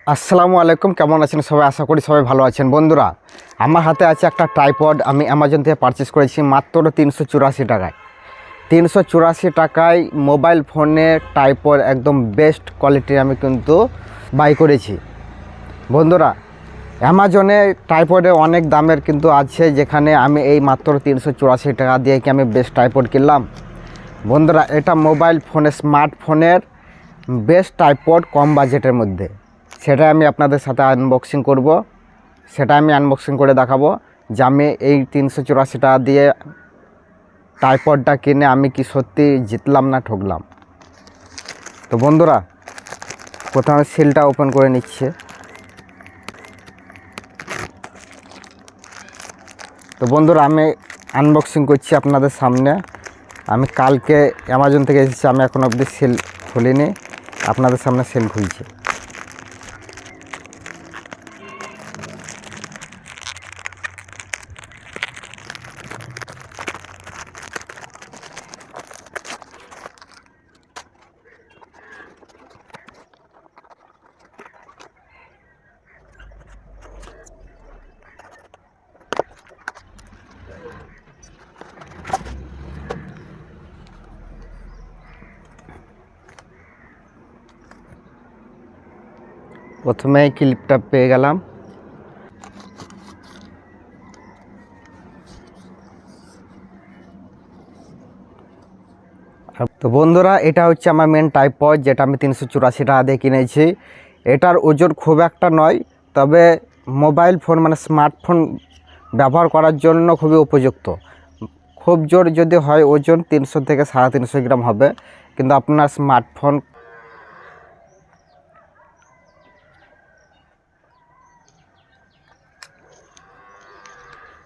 আসসালামু আলাইকুম, কেমন আছেন সবাই? আশা করি সবাই ভালো আছেন। বন্ধুরা, আমার হাতে আছে একটা ট্রাইপড। আমি অ্যামাজন থেকে পারচেস করেছি মাত্র 384 টাকায়। 384 টাকায় মোবাইল ফোনে ট্রাইপড একদম বেস্ট কোয়ালিটির আমি কিন্তু বাই করেছি। বন্ধুরা, অ্যামাজনে ট্রাইপডে অনেক দামের কিন্তু আছে, যেখানে আমি এই মাত্র 384 টাকা দিয়ে কি আমি বেস্ট ট্রাইপড কিনলাম। বন্ধুরা, এটা মোবাইল ফোনে স্মার্টফোনের বেস্ট ট্রাইপড কম বাজেটের মধ্যে। সেটা আমি আপনাদের সাথে আনবক্সিং করব, সেটা আমি আনবক্সিং করে দেখাবো যে আমি এই 384 টাকা দিয়ে ট্রাইপডটা কিনে আমি কি সত্যি জিতলাম না ঠকলাম। তো বন্ধুরা, প্রথমে সিলটা ওপেন করে নিচ্ছে। তো বন্ধুরা, আমি আনবক্সিং করছি আপনাদের সামনে। আমি কালকে অ্যামাজন থেকে এসেছি, আমি এখন অবধি সেল খুলিনি, আপনাদের সামনে সেল খুলছি। প্রথমে ক্লিপটা পেয়ে গেলাম। তো বন্ধুরা, এটা হচ্ছে আমার মেন ট্রাইপড, যেটা আমি 384 টাকা দিয়ে কিনেছি। এটার ওজন খুব একটা নয়, তবে মোবাইল ফোন মানে স্মার্টফোন ব্যবহার করার জন্য খুবই উপযুক্ত। খুব জোর যদি হয় ওজন 300 থেকে 350 গ্রাম হবে, কিন্তু আপনার স্মার্টফোন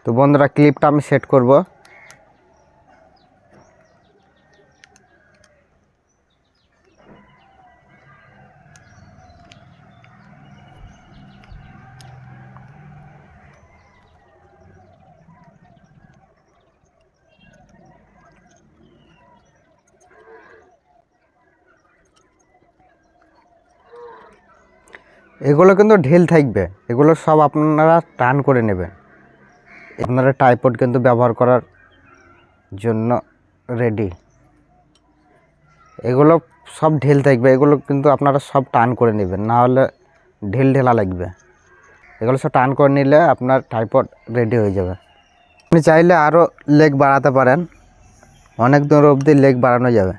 তো বন্ধুরা, ক্লিপটা আমি সেট করব। এগুলো কিন্তু ঢিল থাকবে, এগুলো সব আপনারা টান করে নেবেন। আপনারা ট্রাইপড কিন্তু ব্যবহার করার জন্য রেডি। এগুলো সব ঢিল থাকবে, এগুলো কিন্তু আপনারা সব টান করে নেবেন, না হলে ঢিলা লাগবে। এগুলো সব টান করে নিলে আপনার ট্রাইপড রেডি হয়ে যাবে। আপনি চাইলে আরও লেগ বাড়াতে পারেন, অনেক দূর অবধি লেগ বাড়ানো যাবে।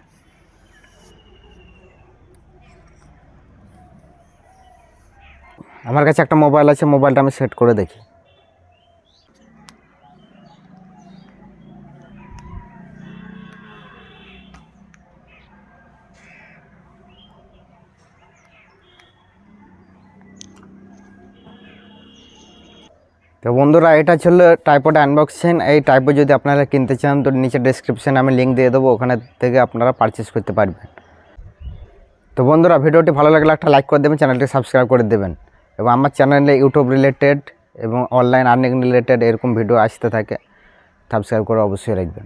আমার কাছে একটা মোবাইল আছে, মোবাইলটা আমি সেট করে দেখি। তো বন্ধুরা, এটা ছিল ট্রাইপড আনবক্সিং। এই ট্রাইপড যদি আপনারা কিনতে চান তো নিচে ডেসক্রিপশানে আমি লিঙ্ক দিয়ে দেবো, ওখানে থেকে আপনারা পারচেস করতে পারবেন। তো বন্ধুরা, ভিডিওটি ভালো লাগলে একটা লাইক করে দেবেন, চ্যানেলটি সাবস্ক্রাইব করে দেবেন, এবং আমার চ্যানেলে ইউটিউব রিলেটেড এবং অনলাইন আর্নিং রিলেটেড এরকম ভিডিও আসতে থাকে, সাবস্ক্রাইব করে অবশ্যই রাখবেন।